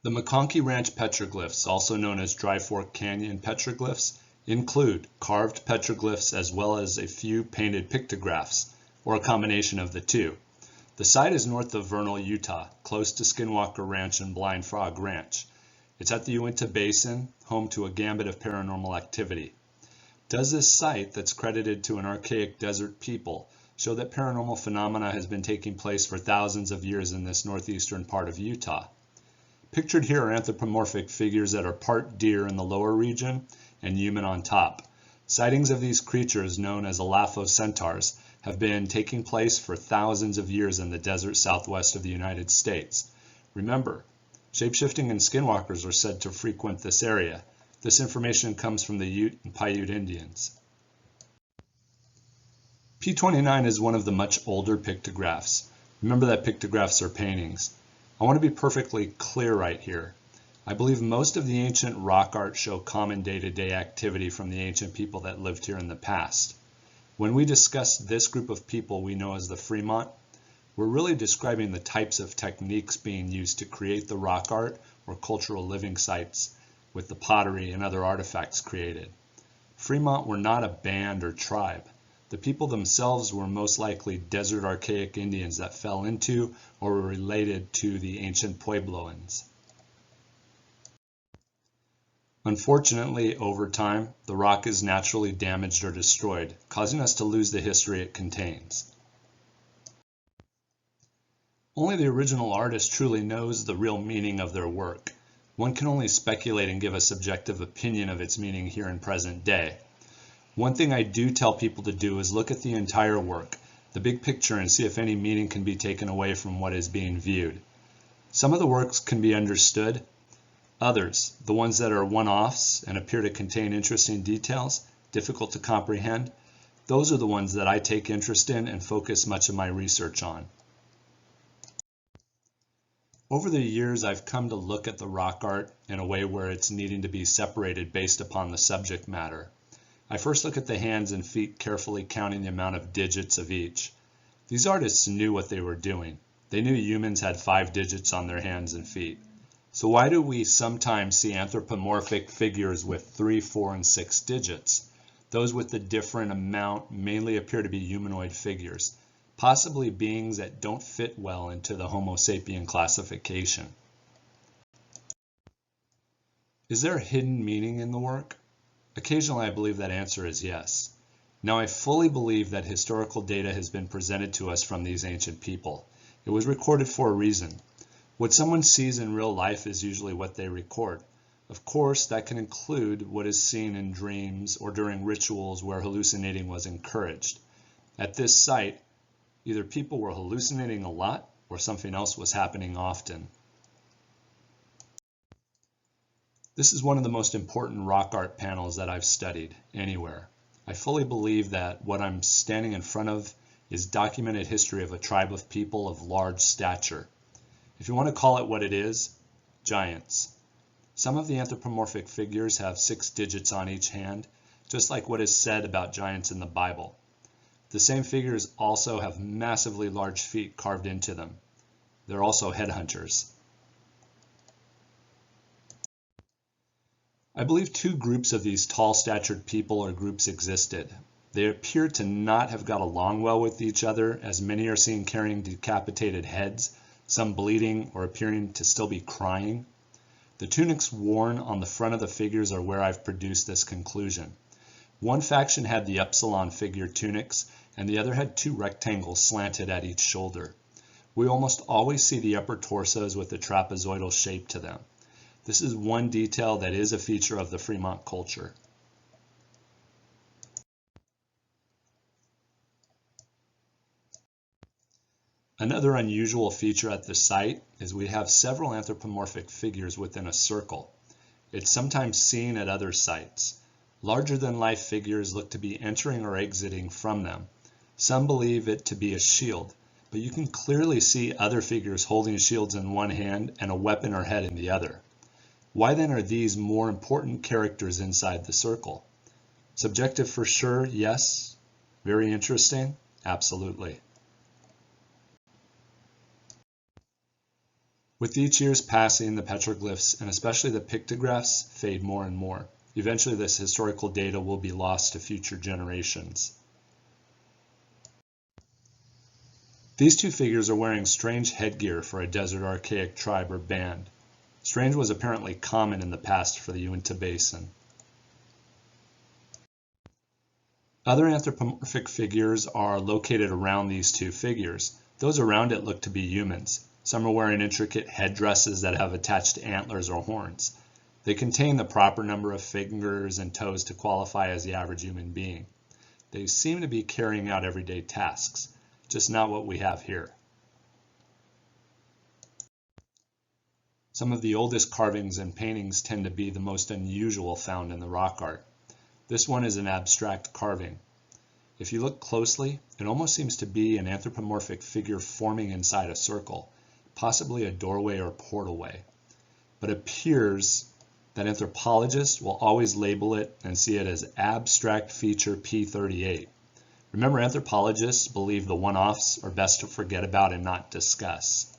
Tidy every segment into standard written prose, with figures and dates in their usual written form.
The McConkie Ranch petroglyphs, also known as Dry Fork Canyon petroglyphs, include carved petroglyphs as well as a few painted pictographs, or a combination of the two. The site is north of Vernal, Utah, close to Skinwalker Ranch and Blind Frog Ranch. It's at the Uinta Basin, home to a gambit of paranormal activity. Does this site, that's credited to an archaic desert people, show that paranormal phenomena has been taking place for thousands of years in this northeastern part of Utah? Pictured here are anthropomorphic figures that are part deer in the lower region and human on top. Sightings of these creatures, known as Alaphocentaurs, have been taking place for thousands of years in the desert southwest of the United States. Remember, shapeshifting and skinwalkers are said to frequent this area. This information comes from the Ute and Paiute Indians. P29 is one of the much older pictographs. Remember that pictographs are paintings. I want to be perfectly clear right here. I believe most of the ancient rock art show common day-to-day activity from the ancient people that lived here in the past. When we discuss this group of people we know as the Fremont, we're really describing the types of techniques being used to create the rock art or cultural living sites with the pottery and other artifacts created. Fremont were not a band or tribe. The people themselves were most likely desert archaic Indians that fell into or were related to the ancient Puebloans. Unfortunately, over time, the rock is naturally damaged or destroyed, causing us to lose the history it contains. Only the original artist truly knows the real meaning of their work. One can only speculate and give a subjective opinion of its meaning here in present day. One thing I do tell people to do is look at the entire work, the big picture, and see if any meaning can be taken away from what is being viewed. Some of the works can be understood. Others, the ones that are one-offs and appear to contain interesting details, difficult to comprehend, those are the ones that I take interest in and focus much of my research on. Over the years, I've come to look at the rock art in a way where it's needing to be separated based upon the subject matter. I first look at the hands and feet, carefully counting the amount of digits of each. These artists knew what they were doing. They knew humans had 5 digits on their hands and feet. So why do we sometimes see anthropomorphic figures with 3, 4, and 6 digits? Those with the different amount mainly appear to be humanoid figures, possibly beings that don't fit well into the Homo sapien classification. Is there a hidden meaning in the work? Occasionally I believe that answer is yes. Now I fully believe that historical data has been presented to us from these ancient people. It was recorded for a reason. What someone sees in real life is usually what they record. Of course, that can include what is seen in dreams or during rituals where hallucinating was encouraged. At this site, either people were hallucinating a lot or something else was happening often. This is one of the most important rock art panels that I've studied anywhere. I fully believe that what I'm standing in front of is documented history of a tribe of people of large stature. If you want to call it what it is, giants. Some of the anthropomorphic figures have 6 digits on each hand, just like what is said about giants in the Bible. The same figures also have massively large feet carved into them. They're also headhunters. I believe 2 groups of these tall-statured people or groups existed. They appear to not have got along well with each other, as many are seen carrying decapitated heads, some bleeding or appearing to still be crying. The tunics worn on the front of the figures are where I've produced this conclusion. One faction had the epsilon figure tunics, and the other had 2 rectangles slanted at each shoulder. We almost always see the upper torsos with a trapezoidal shape to them. This is one detail that is a feature of the Fremont culture. Another unusual feature at the site is we have several anthropomorphic figures within a circle. It's sometimes seen at other sites. Larger-than-life figures look to be entering or exiting from them. Some believe it to be a shield, but you can clearly see other figures holding shields in one hand and a weapon or head in the other. Why then are these more important characters inside the circle? Subjective for sure, yes. Very interesting, absolutely. With each year's passing, the petroglyphs, and especially the pictographs, fade more and more. Eventually, this historical data will be lost to future generations. These two figures are wearing strange headgear for a desert archaic tribe or band. Strange was apparently common in the past for the Uinta Basin. Other anthropomorphic figures are located around these two figures. Those around it look to be humans. Some are wearing intricate headdresses that have attached antlers or horns. They contain the proper number of fingers and toes to qualify as the average human being. They seem to be carrying out everyday tasks, just not what we have here. Some of the oldest carvings and paintings tend to be the most unusual found in the rock art. This one is an abstract carving. If you look closely, it almost seems to be an anthropomorphic figure forming inside a circle, possibly a doorway or portalway. But it appears that anthropologists will always label it and see it as abstract feature P38. Remember, anthropologists believe the one-offs are best to forget about and not discuss.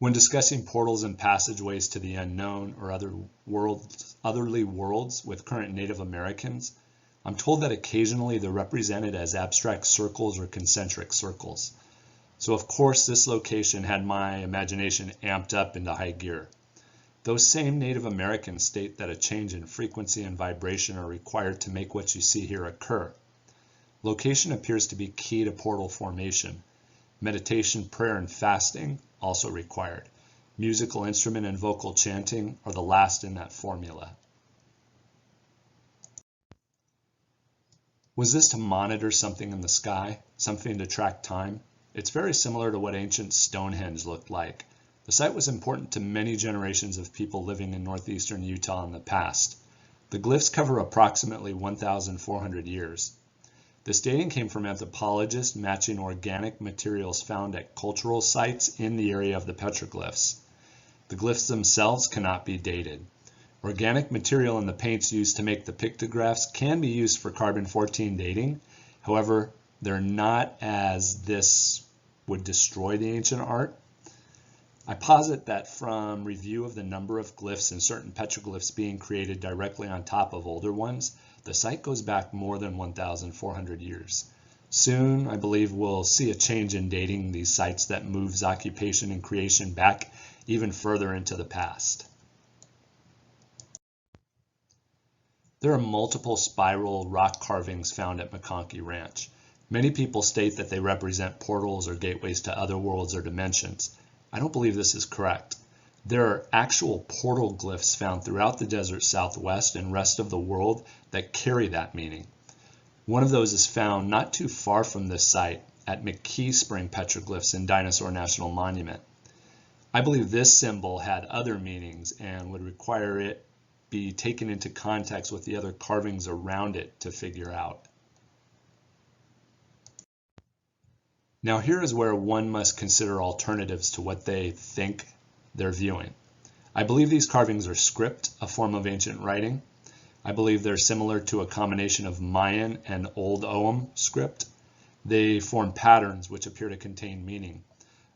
When discussing portals and passageways to the unknown or otherly worlds with current Native Americans, I'm told that occasionally they're represented as abstract circles or concentric circles. So of course this location had my imagination amped up into high gear. Those same Native Americans state that a change in frequency and vibration are required to make what you see here occur. Location appears to be key to portal formation. Meditation, prayer, and fasting also required. Musical instrument and vocal chanting are the last in that formula. Was this to monitor something in the sky, something to track time? It's very similar to what ancient Stonehenge looked like. The site was important to many generations of people living in northeastern Utah in the past. The glyphs cover approximately 1,400 years. This dating came from anthropologists matching organic materials found at cultural sites in the area of the petroglyphs. The glyphs themselves cannot be dated. Organic material in the paints used to make the pictographs can be used for carbon-14 dating. However, they're not, as this would destroy the ancient art. I posit that from review of the number of glyphs and certain petroglyphs being created directly on top of older ones, the site goes back more than 1,400 years. Soon, I believe we'll see a change in dating these sites that moves occupation and creation back even further into the past. There are multiple spiral rock carvings found at McConkie Ranch. Many people state that they represent portals or gateways to other worlds or dimensions. I don't believe this is correct. There are actual portal glyphs found throughout the desert Southwest and rest of the world that carry that meaning. One of those is found not too far from this site at McKee Spring Petroglyphs in Dinosaur National Monument. I believe this symbol had other meanings and would require it be taken into context with the other carvings around it to figure out. Now here is where one must consider alternatives to what they think they're viewing. I believe these carvings are script, a form of ancient writing. I believe they're similar to a combination of Mayan and Old Ogham script. They form patterns which appear to contain meaning.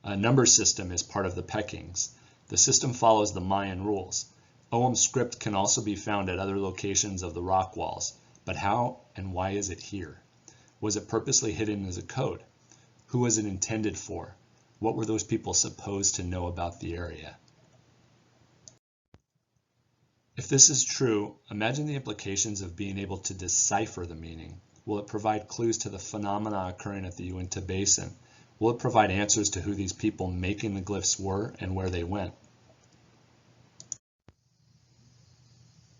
A number system is part of the peckings. The system follows the Mayan rules. Ogham script can also be found at other locations of the rock walls. But how and why is it here? Was it purposely hidden as a code? Who was it intended for? What were those people supposed to know about the area? If this is true, imagine the implications of being able to decipher the meaning. Will it provide clues to the phenomena occurring at the Uinta Basin? Will it provide answers to who these people making the glyphs were and where they went?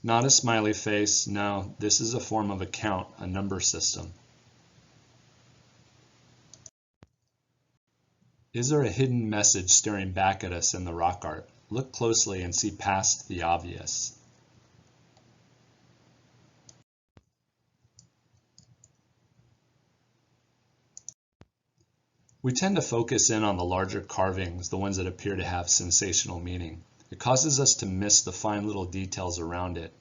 Not a smiley face, no, this is a form of account, a number system. Is there a hidden message staring back at us in the rock art? Look closely and see past the obvious. We tend to focus in on the larger carvings, the ones that appear to have sensational meaning. It causes us to miss the fine little details around it.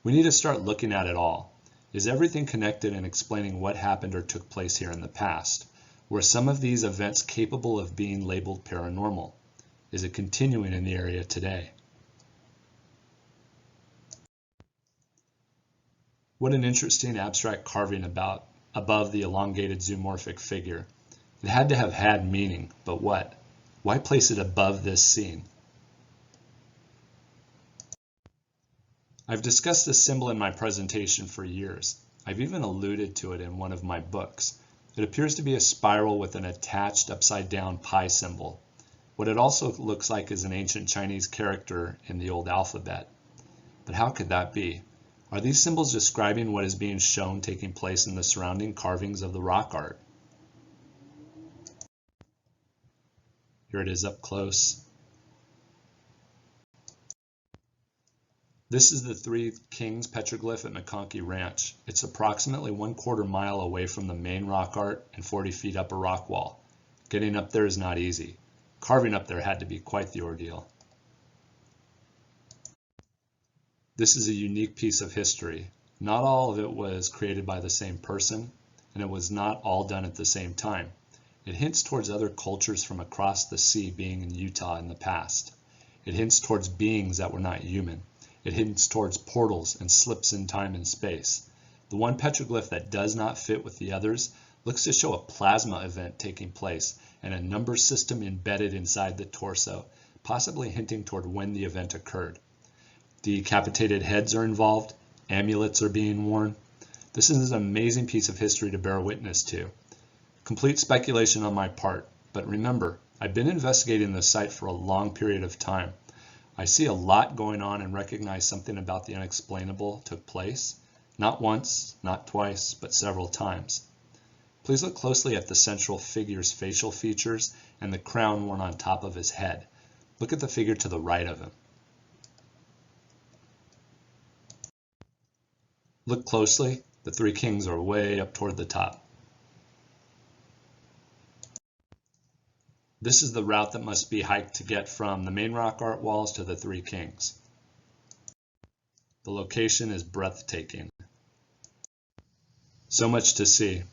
We need to start looking at it all. Is everything connected and explaining what happened or took place here in the past? Were some of these events capable of being labeled paranormal? Is it continuing in the area today? What an interesting abstract carving above the elongated zoomorphic figure. It had to have had meaning, but what? Why place it above this scene? I've discussed this symbol in my presentation for years. I've even alluded to it in one of my books. It appears to be a spiral with an attached upside-down pi symbol. What it also looks like is an ancient Chinese character in the old alphabet. But how could that be? Are these symbols describing what is being shown taking place in the surrounding carvings of the rock art? Here it is up close. This is the Three Kings petroglyph at McConkie Ranch. It's approximately 1/4 mile away from the main rock art and 40 feet up a rock wall. Getting up there is not easy. Carving up there had to be quite the ordeal. This is a unique piece of history. Not all of it was created by the same person, and it was not all done at the same time. It hints towards other cultures from across the sea being in Utah in the past. It hints towards beings that were not human. It hints towards portals and slips in time and space. The one petroglyph that does not fit with the others looks to show a plasma event taking place and a number system embedded inside the torso, possibly hinting toward when the event occurred. Decapitated heads are involved. Amulets are being worn. This is an amazing piece of history to bear witness to. Complete speculation on my part, but remember, I've been investigating this site for a long period of time. I see a lot going on and recognize something about the unexplainable took place, not once, not twice, but several times. Please look closely at the central figure's facial features and the crown worn on top of his head. Look at the figure to the right of him. Look closely, the Three Kings are way up toward the top. This is the route that must be hiked to get from the main rock art walls to the Three Kings. The location is breathtaking. So much to see.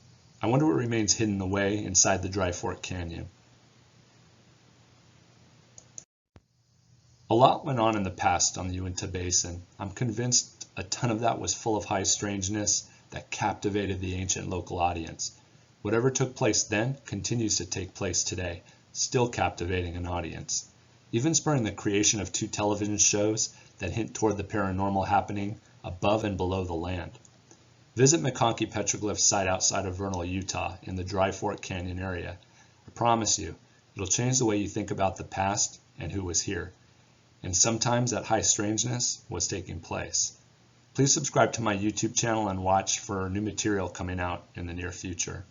I wonder what remains hidden away inside the Dry Fork Canyon. A lot went on in the past on the Uinta Basin. I'm convinced a ton of that was full of high strangeness that captivated the ancient local audience. Whatever took place then continues to take place today, still captivating an audience, even spurring the creation of 2 television shows that hint toward the paranormal happening above and below the land. Visit McConkie Petroglyphs site outside of Vernal, Utah in the Dry Fork Canyon area. I promise you, it'll change the way you think about the past and who was here. And sometimes that high strangeness was taking place. Please subscribe to my YouTube channel and watch for new material coming out in the near future.